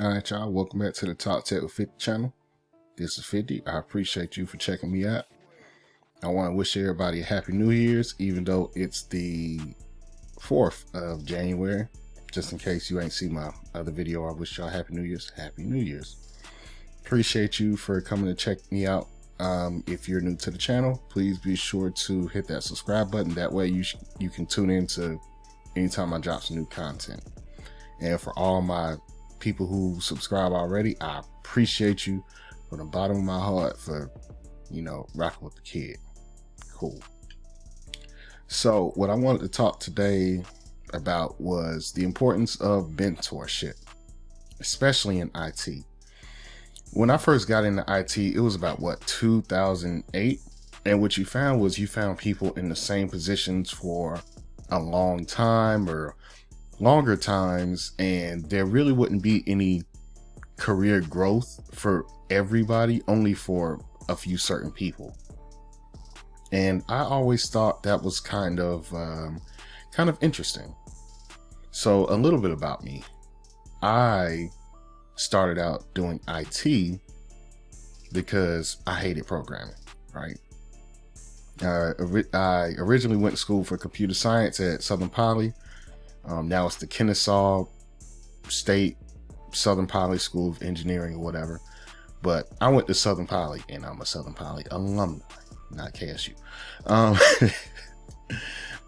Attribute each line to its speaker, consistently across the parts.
Speaker 1: All right, y'all. Welcome back to the Talk Tech with 50 channel. This is 50. I appreciate you for checking me out. I want to wish everybody a happy New Year's, even though it's the 4th of January. Just in case you ain't seen my other video, I wish y'all happy New Year's. Happy New Year's. Appreciate you for coming to check me out. If you're new to the channel, please be sure to hit that subscribe button. That way you can tune in to anytime I drop some new content. And for all my people who subscribe already, I appreciate you from the bottom of my heart for, rocking with the kid. Cool. So what I wanted to talk today about was the importance of mentorship, especially in IT. When I first got into IT, it was about 2008. And what you found people in the same positions for a long time or longer times, and there really wouldn't be any career growth for everybody, only for a few certain people. And I always thought that was kind of interesting. So a little bit about me. I started out doing IT because I hated programming, right? I originally went to school for computer science at Southern Poly. Now it's the Kennesaw State Southern Poly School of Engineering or whatever. But I went to Southern Poly, and I'm a Southern Poly alumni, not KSU.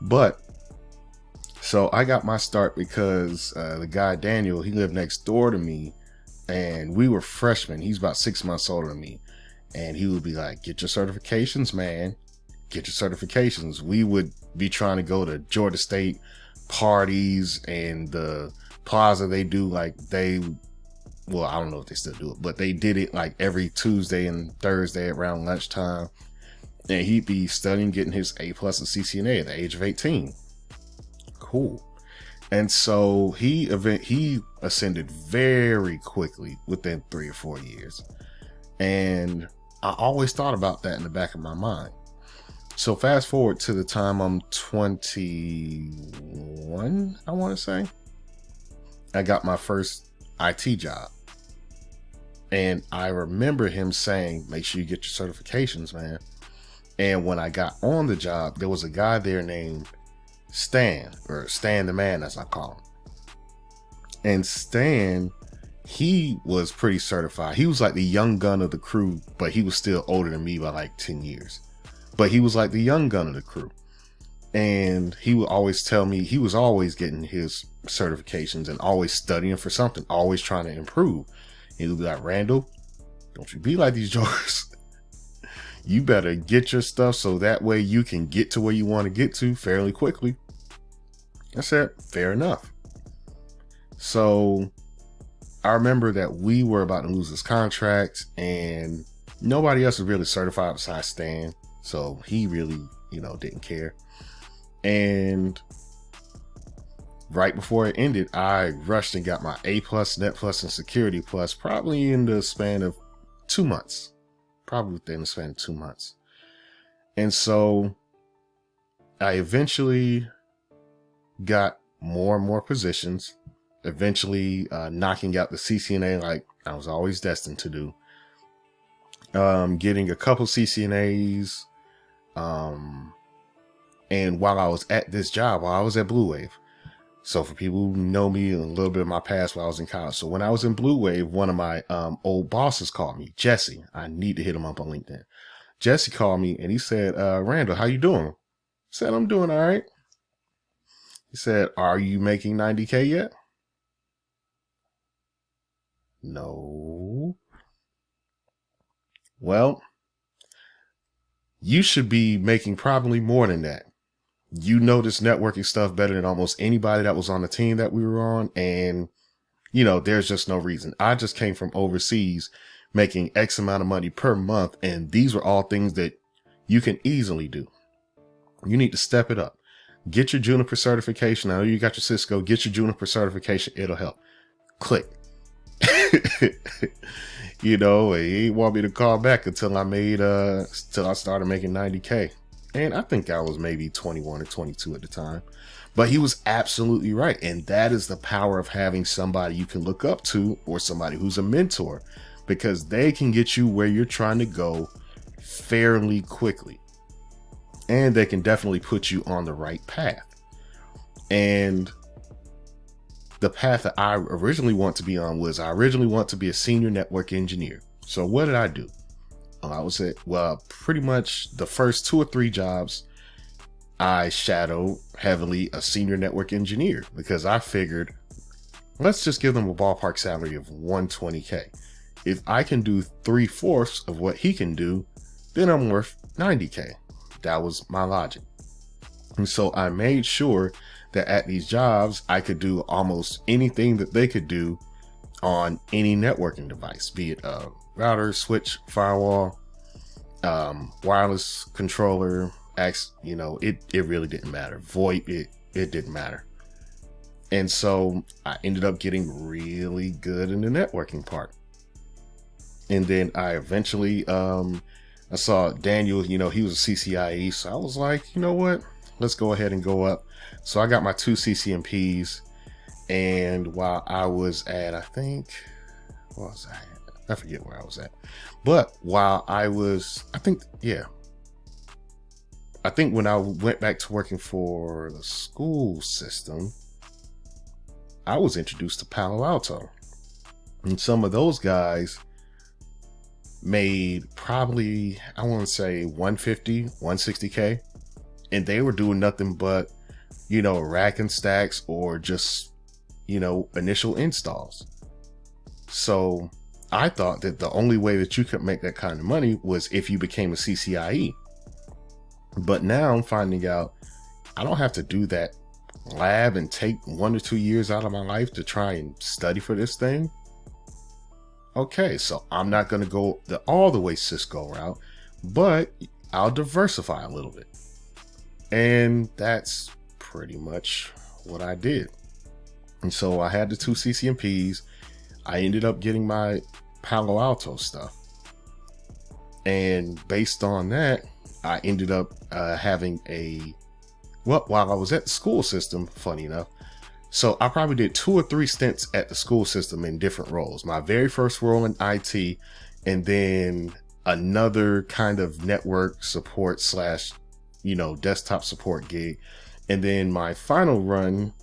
Speaker 1: But so I got my start because the guy Daniel, he lived next door to me, and we were freshmen. He's about 6 months older than me, and he would be like, "Get your certifications, man. Get your certifications." We would be trying to go to Georgia State parties and the plaza. They do I don't know if they still do it, but they did it like every Tuesday and Thursday around lunchtime. And he'd be studying, getting his A+ in CCNA at the age of 18. Cool. And so he ascended very quickly within 3 or 4 years. And I always thought about that in the back of my mind. So fast forward to the time I'm 21, I want to say. I got my first IT job. And I remember him saying, "Make sure you get your certifications, man." And when I got on the job, there was a guy there named Stan, or Stan the Man, as I call him. And Stan, he was pretty certified. He was like the young gun of the crew, but he was still older than me by like 10 years. But he was like the young gun of the crew. And he would always tell me he was always getting his certifications and always studying for something, always trying to improve. He would be like, "Randall, don't you be like these jokers. You better get your stuff so that way you can get to where you want to get to fairly quickly." I said, fair enough. So I remember that we were about to lose this contract and nobody else was really certified besides Stan. So he really, didn't care. And right before it ended, I rushed and got my A+, Net Plus, and Security Plus, probably in the span of 2 months. Probably within the span of 2 months. And so I eventually got more and more positions, eventually knocking out the CCNA like I was always destined to do. Getting a couple CCNAs. And while I was at this job, while I was at Blue Wave. So for people who know me, a little bit of my past while I was in college. So when I was in Blue Wave, one of my old bosses called me, Jesse. I need to hit him up on LinkedIn. Jesse called me and he said, "Randall, how you doing?" I said, "I'm doing all right." He said, "Are you making 90K yet?" No. "Well, you should be making probably more than that. You know this networking stuff better than almost anybody that was on the team that we were on. And, there's just no reason. I just came from overseas making X amount of money per month. And these were all things that you can easily do. You need to step it up. Get your Juniper certification. I know you got your Cisco. Get your Juniper certification. It'll help." Click. He didn't want me to call back until I started making 90K. And I think I was maybe 21 or 22 at the time. But he was absolutely right. And that is the power of having somebody you can look up to, or somebody who's a mentor, because they can get you where you're trying to go fairly quickly. And they can definitely put you on the right path. And the path that I originally want to be on was, I originally want to be a senior network engineer. So what did I do? I was at, well, pretty much the first 2 or 3 jobs, I shadowed heavily a senior network engineer, because I figured, let's just give them a ballpark salary of $120K. If I can do 3/4 of what he can do, then I'm worth $90K. That was my logic. And so I made sure that at these jobs, I could do almost anything that they could do on any networking device, be it a router, switch, firewall, wireless controller, it really didn't matter. VoIP, it didn't matter. And so I ended up getting really good in the networking part. And then I eventually, I saw Daniel, he was a CCIE. So I was like, you know what? Let's go ahead and go up. So I got my 2 CCNPs. And while I was at, I think, what was I at? I forget where I was at. But while I was, I think when I went back to working for the school system, I was introduced to Palo Alto. And some of those guys made probably, I want to say 150, 160K. And they were doing nothing but, rack and stacks, or just, initial installs. So I thought that the only way that you could make that kind of money was if you became a CCIE. But now I'm finding out I don't have to do that lab and take 1 or 2 years out of my life to try and study for this thing. Okay, so I'm not going to go all the way Cisco route, but I'll diversify a little bit. And that's pretty much what I did. And so I had the 2 CCNPs. I ended up getting my Palo Alto stuff. And based on that, I ended up having while I was at the school system, funny enough. So I probably did 2 or 3 stints at the school system in different roles. My very first role in IT, and then another kind of network support / desktop support gig. And then my final run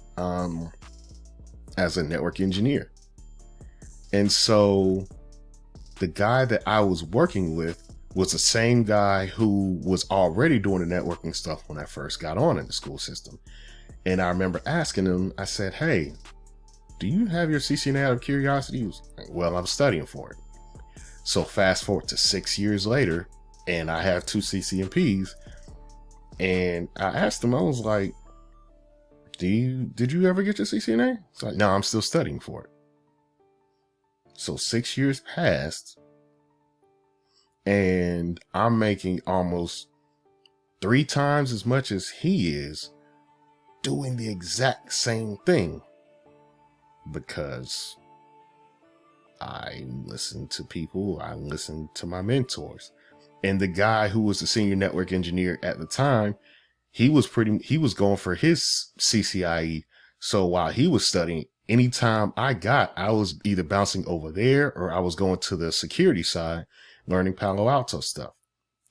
Speaker 1: as a network engineer. And so the guy that I was working with was the same guy who was already doing the networking stuff when I first got on in the school system. And I remember asking him, I said, hey, do you have your CCNA out of curiosity? He was like, well, I'm studying for it. So fast forward to 6 years later, and I have 2 CCNPs. And I asked him, I was like, did you ever get your CCNA? It's like, no, I'm still studying for it. So 6 years passed, and I'm making almost 3 times as much as he is doing the exact same thing, because I listened to people, I listened to my mentors. And the guy who was the senior network engineer at the time, he was going for his CCIE. So while he was studying, anytime I was either bouncing over there, or I was going to the security side, learning Palo Alto stuff.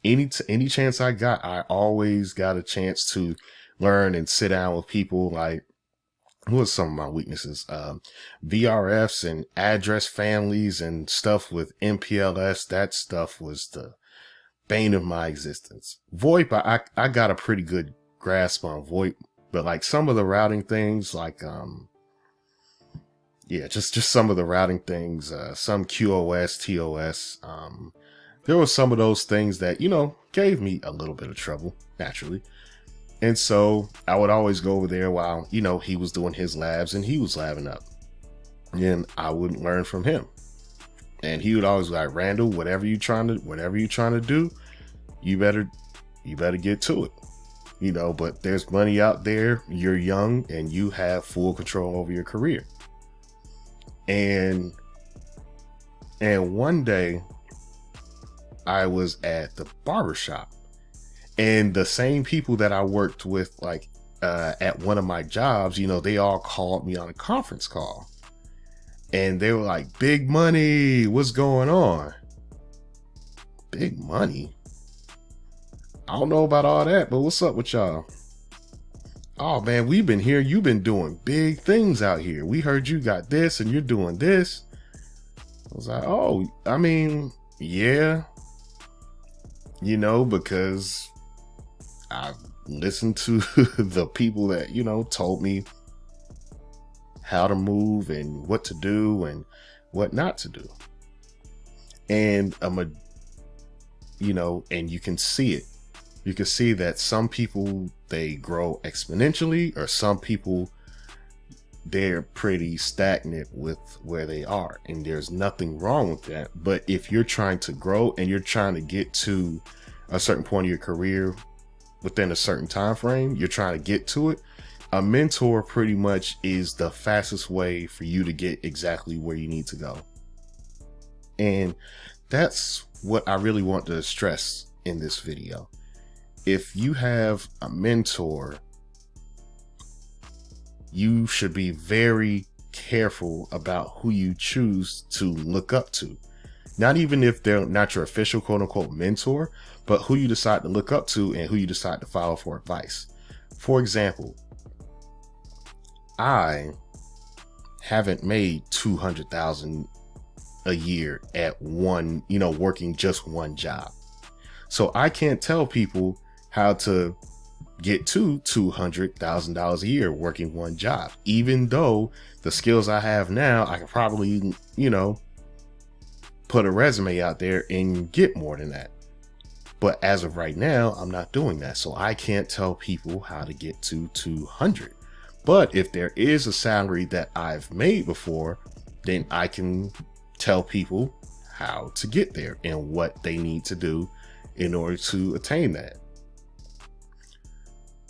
Speaker 1: Any chance I got, I always got a chance to learn and sit down with people. Like, what are some of my weaknesses? VRFs and address families and stuff with MPLS. That stuff was the bane of my existence. VoIP, I got a pretty good grasp on VoIP, but like some of the routing things, like just some of the routing things, some QoS, TOS, there were some of those things that, gave me a little bit of trouble, naturally. And so I would always go over there while, he was doing his labs and he was labbing up. And I would learn from him. And he would always be like, Randall, whatever you trying to do, you better get to it. But there's money out there. You're young and you have full control over your career. And one day I was at the barbershop, And the same people that I worked with, like at one of my jobs, you know, they all called me on a conference call. And they were like, big money, what's going on? Big money? I don't know about all that, but what's up with y'all? Oh man, we've been here. You've been doing big things out here. We heard you got this and you're doing this. I was like, oh, I mean, yeah, you know, because I listened to the people that, you know, told me how to move and what to do and what not to do. And you know, and you can see it. You can see that some people, they grow exponentially, or some people, they're pretty stagnant with where they are. And there's nothing wrong with that. But if you're trying to grow and you're trying to get to a certain point of your career within a certain time frame, you're trying to get to it, a mentor pretty much is the fastest way for you to get exactly where you need to go. And that's what I really want to stress in this video. If you have a mentor, you should be very careful about who you choose to look up to. Not even if they're not your official quote unquote mentor, but who you decide to look up to and who you decide to follow for advice. For example, I haven't made $200,000 a year at one, you know, working just one job. So I can't tell people how to get to $200,000 a year working one job, even though the skills I have now, I could probably, you know, put a resume out there and get more than that. But as of right now, I'm not doing that. So I can't tell people how to get to 200. But if there is a salary that I've made before, then I can tell people how to get there and what they need to do in order to attain that.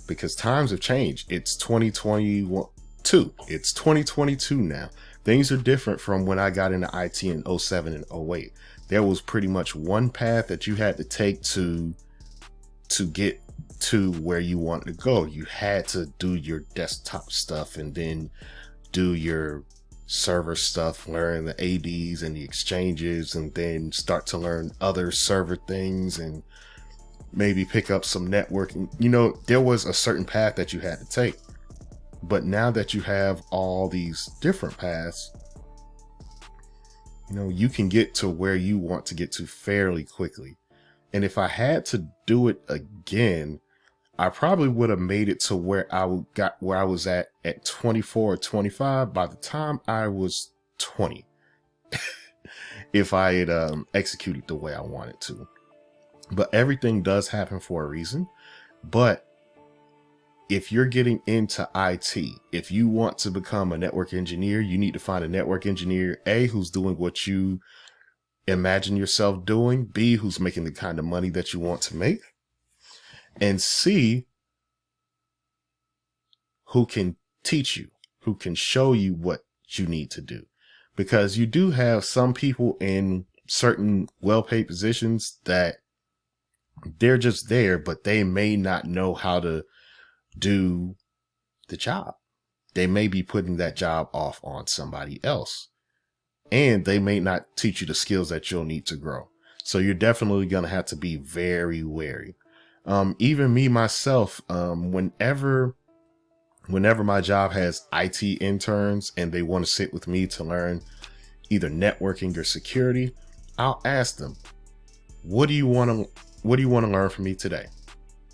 Speaker 1: Because times have changed. It's 2022. It's 2022 now. Things are different from when I got into IT in 07 and 08. There was pretty much one path that you had to take to get to where you wanted to go. You had to do your desktop stuff and then do your server stuff, learn the ADs and the exchanges, and then start to learn other server things and maybe pick up some networking. You know, there was a certain path that you had to take. But now that you have all these different paths, you know, you can get to where you want to get to fairly quickly. And if I had to do it again, I probably would have made it to where I was at 24 or 25 by the time I was 20. If I had executed the way I wanted to. But everything does happen for a reason. But if you're getting into IT, if you want to become a network engineer, you need to find a network engineer, A, who's doing what you imagine yourself doing, B, who's making the kind of money that you want to make, and C, who can teach you, who can show you what you need to do. Because you do have some people in certain well-paid positions that they're just there, but they may not know how to do the job. They may be putting that job off on somebody else, and they may not teach you the skills that you'll need to grow. So you're definitely going to have to be very wary. Even me, myself, whenever my job has IT interns and they want to sit with me to learn either networking or security, I'll ask them, what do you want to learn from me today?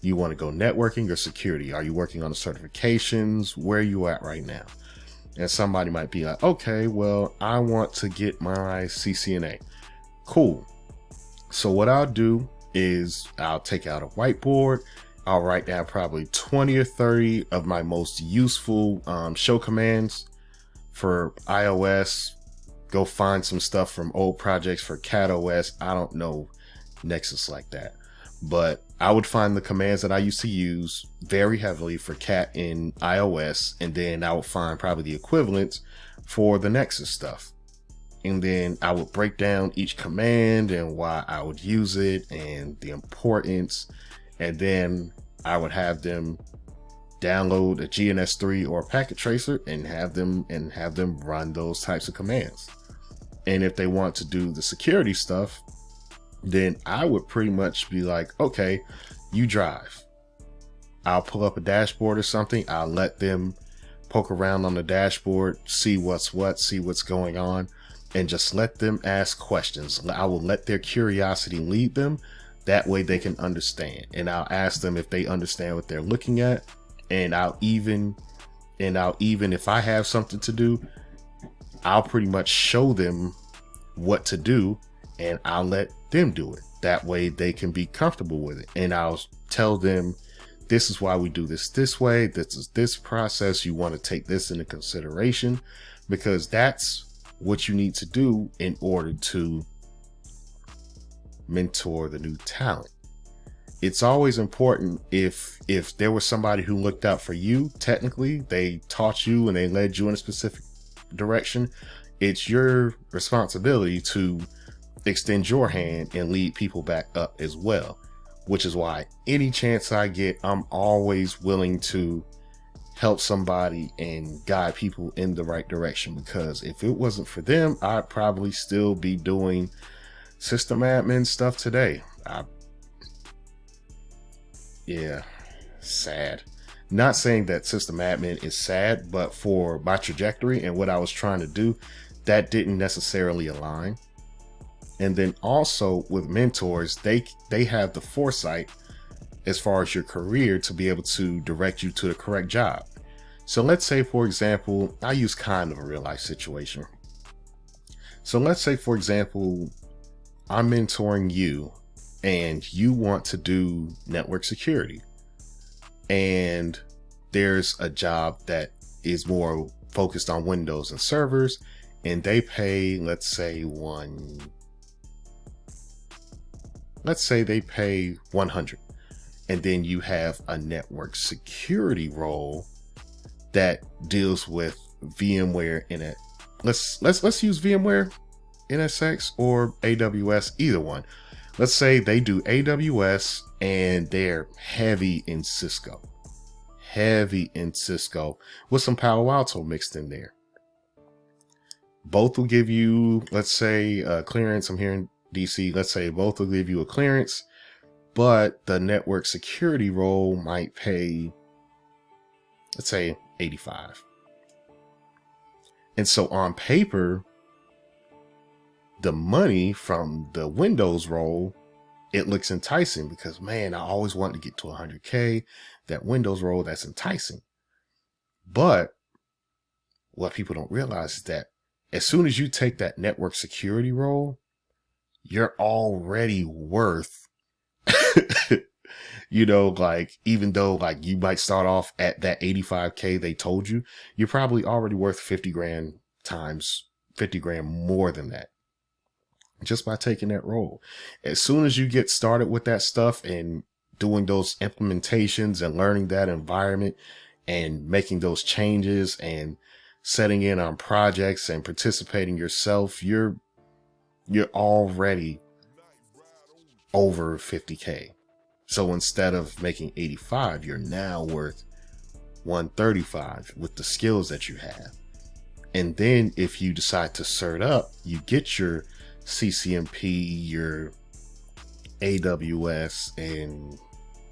Speaker 1: You want to go networking or security? Are you working on the certifications? Where are you at right now? And somebody might be like, okay, well, I want to get my CCNA. Cool. So what I'll do is I'll take out a whiteboard. I'll write down probably 20 or 30 of my most useful show commands for iOS. Go find some stuff from old projects for CatOS. I don't know Nexus like that. But I would find the commands that I used to use very heavily for Cat in iOS, and then I would find probably the equivalents for the Nexus stuff. And then I would break down each command and why I would use it and the importance And then I would have them download a GNS3 or a packet tracer and have them run those types of commands. And if they want to do the security stuff, then I would pretty much be like, okay, you drive. I'll pull up a dashboard or something. I'll let them poke around on the dashboard, see what's going on, and just let them ask questions. I will let their curiosity lead them. That way they can understand. And I'll ask them if they understand what they're looking at. And I'll even, if I have something to do, I'll pretty much show them what to do and I'll let them do it. That way they can be comfortable with it. And I'll tell them, this is why we do this way. This is this process. You want to take this into consideration, because that's what you need to do in order to mentor the new talent. It's always important if there was somebody who looked out for you, technically, they taught you and they led you in a specific direction, it's your responsibility to extend your hand and lead people back up as well. Which is why any chance I get, I'm always willing to help somebody and guide people in the right direction, because if it wasn't for them, I'd probably still be doing system admin stuff today. Yeah, sad. Not saying that system admin is sad, but for my trajectory and what I was trying to do, that didn't necessarily align. And then also with mentors, they have the foresight as far as your career to be able to direct you to the correct job. So let's say, for example, I use kind of a real life situation. So let's say, for example, I'm mentoring you and you want to do network security. And there's a job that is more focused on Windows and servers, and they pay, let's say they pay 100. And then you have a network security role that deals with VMware in it. Let's use VMware, NSX, or AWS, either one. Let's say they do AWS and they're heavy in Cisco with some Palo Alto mixed in there. Both will give you, let's say, clearance. I'm here in DC. Let's say both will give you a clearance, but the network security role might pay, let's say, 85. And so on paper, the money from the Windows role, it looks enticing because, man, I always wanted to get to 100K. That Windows role, that's enticing. But what people don't realize is that as soon as you take that network security role, you're already worth, like, even though like you might start off at that 85K they told you, you're probably already worth 50 grand times 50 grand more than that, just by taking that role. As soon as you get started with that stuff and doing those implementations and learning that environment and making those changes and setting in on projects and participating yourself, you're already over 50K. So instead of making 85, you're now worth 135 with the skills that you have. And then if you decide to cert up, you get your CCNP, your AWS, and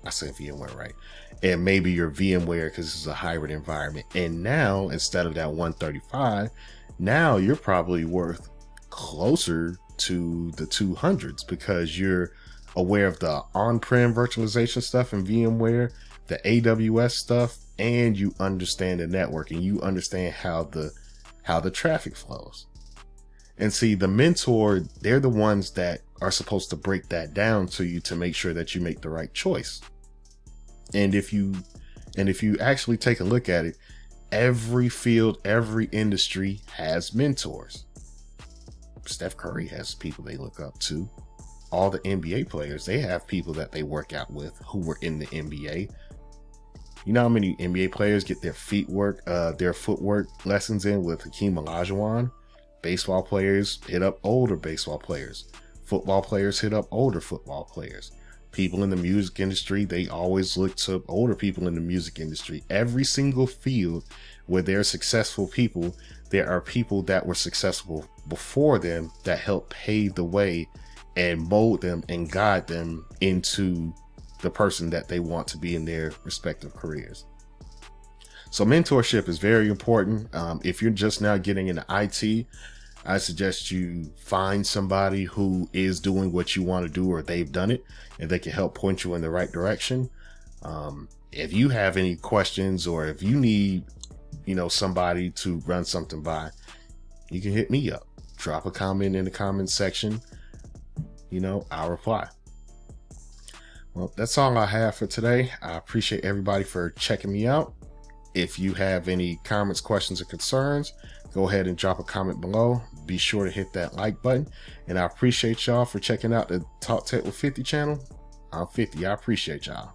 Speaker 1: I say VMware, right? And maybe your VMware, because this is a hybrid environment. And now, instead of that 135, now you're probably worth closer to the 200s because you're aware of the on-prem virtualization stuff in VMware, the AWS stuff, and you understand the network and you understand how the traffic flows. And see, the mentor, they're the ones that are supposed to break that down to you to make sure that you make the right choice. And if you actually take a look at it, every field, every industry has mentors. Steph Curry has people they look up to. All the NBA players, they have people that they work out with who were in the NBA. You know how many NBA players get their footwork lessons in with Hakeem Olajuwon? Baseball players hit up older baseball players. Football players hit up older football players. people in the music industry, they always look to older people in the music industry. Every single field where there are successful people, there are people that were successful before them that help pave the way and mold them and guide them into the person that they want to be in their respective careers. So mentorship is very important. If you're just now getting into IT, I suggest you find somebody who is doing what you want to do, or they've done it, and they can help point you in the right direction. If you have any questions, or if you need, somebody to run something by, you can hit me up. Drop a comment in the comment section. I'll reply. Well, that's all I have for today. I appreciate everybody for checking me out. If you have any comments, questions, or concerns, go ahead and drop a comment below. Be sure to hit that like button. And I appreciate y'all for checking out the Talk Tech with 50 channel. I'm 50. I appreciate y'all.